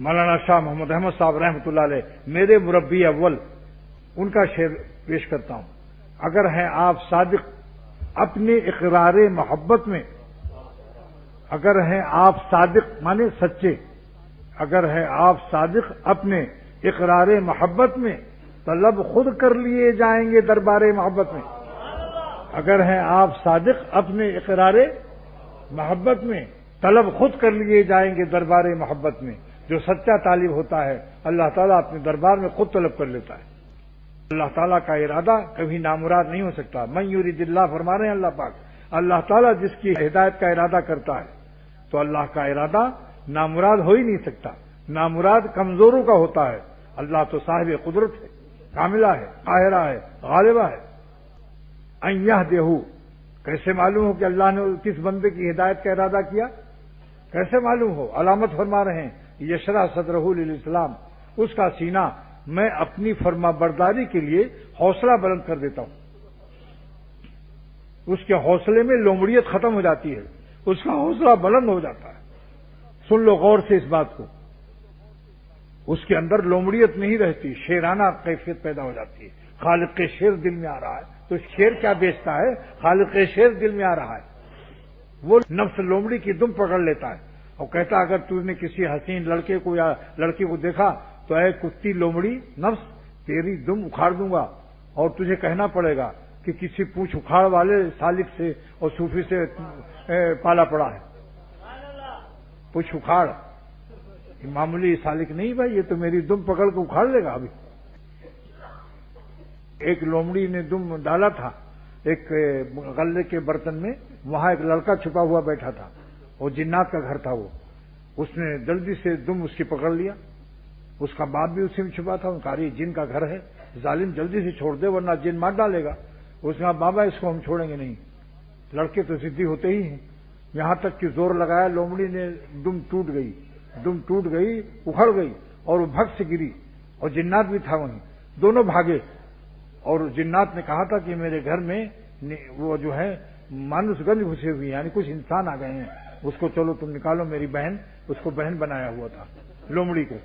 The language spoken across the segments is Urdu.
مولانا شاہ محمد احمد صاحب رحمۃ اللہ علیہ میرے مربی اول، ان کا شعر پیش کرتا ہوں۔ اگر ہیں آپ صادق اپنے اقرار محبت میں، اگر ہیں آپ صادق مانے سچے، اگر ہیں آپ صادق اپنے اقرار محبت میں، طلب خود کر لیے جائیں گے دربار محبت میں۔ اگر ہیں آپ صادق اپنے اقرار محبت میں، طلب خود کر لیے جائیں گے دربار محبت میں۔ جو سچا طالب ہوتا ہے اللہ تعالیٰ اپنے دربار میں خود طلب کر لیتا ہے۔ اللہ تعالیٰ کا ارادہ کبھی نامراد نہیں ہو سکتا۔ من یرید اللہ فرما رہے ہیں اللہ پاک، اللہ تعالیٰ جس کی ہدایت کا ارادہ کرتا ہے تو اللہ کا ارادہ نامراد ہو ہی نہیں سکتا۔ نامراد کمزوروں کا ہوتا ہے، اللہ تو صاحب قدرت ہے، کاملہ ہے، قاہرہ ہے، غالبہ ہے۔ ان یہدہ، کیسے معلوم ہو کہ اللہ نے کس بندے کی ہدایت کا ارادہ کیا؟ کیسے معلوم ہو؟ علامت فرما رہے ہیں یشرح صدرہ للاسلام، اس کا سینہ میں اپنی فرما برداری کے لیے حوصلہ بلند کر دیتا ہوں۔ اس کے حوصلے میں لومڑیت ختم ہو جاتی ہے، اس کا حوصلہ بلند ہو جاتا ہے۔ سن لو غور سے اس بات کو، اس کے اندر لومڑیت نہیں رہتی، شیرانہ کیفیت پیدا ہو جاتی ہے۔ خالق کے شیر دل میں آ رہا ہے تو شیر کیا بیچتا ہے؟ خالق کے شیر دل میں آ رہا ہے۔ وہ نفس لومڑی کی دم پکڑ لیتا ہے اور کہتا اگر تو نے کسی حسین لڑکے کو یا لڑکی کو دیکھا تو اے کتی لومڑی نفس، تیری دم اکھاڑ دوں گا، اور تجھے کہنا پڑے گا کہ کسی پوچھ اکھاڑ والے سالک سے اور صوفی سے پالا پڑا ہے۔ پوچھ اکھاڑ معمولی سالک نہیں بھائی، یہ تو میری دم پکڑ کے اکھاڑ لے گا ابھی۔ ایک لومڑی نے دم ڈالا تھا ایک غلے کے برتن میں، وہاں ایک لڑکا چھپا ہوا بیٹھا تھا، وہ جنات کا گھر تھا، وہ اس نے جلدی سے دم اس کی پکڑ لیا۔ اس کا باپ بھی اسی میں چھپا تھا، ان کا یہ جن کا گھر ہے، ظالم جلدی سے چھوڑ دے ورنہ جن مار ڈالے گا۔ اس نے کہا بابا اس کو ہم چھوڑیں گے نہیں، لڑکے تو ضدی ہوتے ہی ہیں۔ یہاں تک کہ زور لگایا، لومڑی نے دم ٹوٹ گئی، اکھڑ گئی اور وہ بھگ سے گری، اور جنات بھی تھا وہیں، دونوں بھاگے۔ اور جنات نے کہا تھا کہ میرے گھر میں وہ جو ہے مانوس گنج گھسے ہوئی، یعنی کچھ انسان آ گئے ہیں، اس کو چلو تم نکالو۔ میری بہن، اس کو بہن بنایا ہوا تھا لومڑی کو،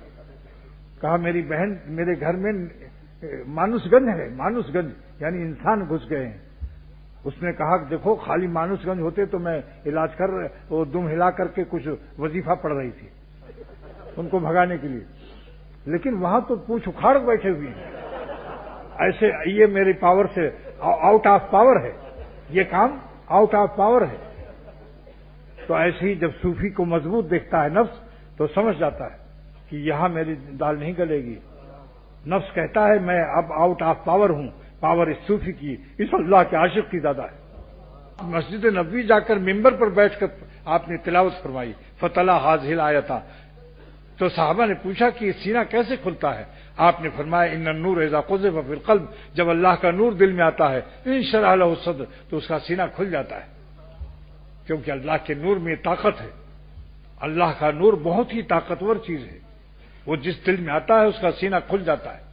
کہا میری بہن میرے گھر میں مانوس گنج ہے، مانوس گنج یعنی انسان گھس گئے ہیں۔ اس نے کہا دیکھو خالی مانوس گنج ہوتے تو میں علاج کر وہ دم ہلا کر کے کچھ وظیفہ پڑھ رہی تھی ان کو بھگانے کے لیے، لیکن وہاں تو پوچھ اکھاڑ بیٹھے ہوئے ہیں۔ ایسے یہ میری پاور سے آؤٹ آف پاور ہے، یہ کام آؤٹ آف پاور ہے۔ تو ایسے ہی جب صوفی کو مضبوط دیکھتا ہے نفس تو سمجھ جاتا ہے کہ یہاں میری دال نہیں گلے گی۔ نفس کہتا ہے میں اب آؤٹ آف پاور ہوں، پاور اس صوفی کی، اس اللہ کے عاشق کی زیادہ ہے۔ مسجد نبوی جا کر ممبر پر بیٹھ کر آپ نے تلاوت فرمائی فتلا حاضل آیا تھا، تو صحابہ نے پوچھا کہ یہ سینہ کیسے کھلتا ہے؟ آپ نے فرمایا ان النور اذا قذف فی القلب، جب اللہ کا نور دل میں آتا ہے انشرح لہ الصدر تو اس کا سینہ کھل جاتا ہے، کیونکہ اللہ کے نور میں طاقت ہے۔ اللہ کا نور بہت ہی طاقتور چیز ہے، وہ جس دل میں آتا ہے اس کا سینہ کھل جاتا ہے۔